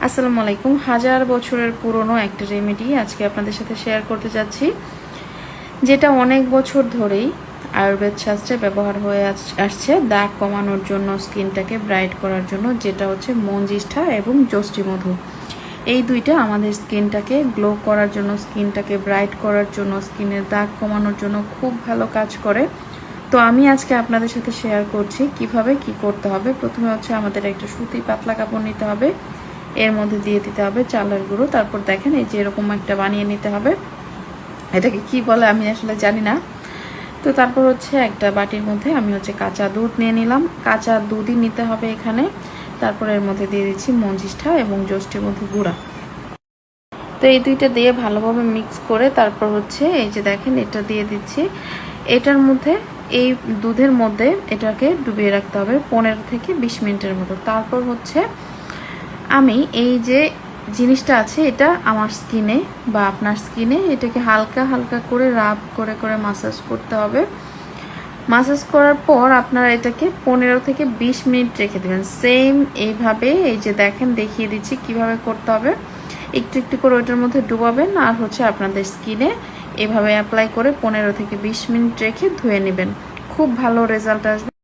আসসালামু আলাইকুম। হাজার বছরের পুরনো একটা রেমেডি আজকে আপনাদের সাথে শেয়ার করতে যাচ্ছি, যেটা অনেক বছর ধরেই আয়ুর্বেদ শাস্ত্রে ব্যবহার হয়ে আসছে দাগ কমানোর জন্য, স্কিনটাকে ব্রাইট করার জন্য, যেটা হচ্ছে মঞ্জিষ্ঠা এবং যষ্টি মধু। এই দুইটা আমাদের স্কিনটাকে গ্লো করার জন্য, স্কিনটাকে ব্রাইট করার জন্য, স্কিনের দাগ কমানোর জন্য খুব ভালো কাজ করে। তো আমি আজকে আপনাদের সাথে শেয়ার করছি কিভাবে কি করতে হবে। প্রথমে হচ্ছে আমাদের একটা সুতি পাতলা কাপড় নিতে হবে, এর মধ্যে দিয়ে দিতে হবে চালের গুঁড়ো। তারপর দেখেন এই যে এরকম একটা বানিয়ে নিতে হবে, এটাকে কি বলে আমি আসলে জানি না। তো তারপর হচ্ছে একটা বাটির মধ্যে আমি হচ্ছে কাঁচা দুধ নিয়ে নিলাম, কাঁচা দুধই নিতে হবে এখানে। তারপর এর মধ্যে দিয়ে দিচ্ছি মঞ্জিষ্ঠা এবং যষ্টি মধু গুঁড়া। তো এই দুইটা দিয়ে ভালোভাবে মিক্স করে তারপর হচ্ছে এই যে দেখেন এটা দিয়ে দিচ্ছি। এটার মধ্যে, এই দুধের মধ্যে এটাকে ডুবিয়ে রাখতে হবে 15 থেকে 20 মিনিটের মতো। তারপর হচ্ছে আমি এই যে জিনিসটা আছে এটা আমার স্কিনে বা আপনার স্কিনে এটাকে হালকা হালকা করে রাব করে করে মাসাজ করতে হবে। মাসাজ করার পর আপনারা এটাকে 15 থেকে 20 মিনিট রেখে দেবেন। সেম এইভাবে এই যে দেখেন দেখিয়ে দিচ্ছি কিভাবে করতে হবে। একটু একটু করে ওইটার মধ্যে ডুবাবেন আর হচ্ছে আপনাদের স্কিনে এভাবে অ্যাপ্লাই করে 15 থেকে 20 মিনিট রেখে ধুয়ে নেবেন। খুব ভালো রেজাল্ট আসবে।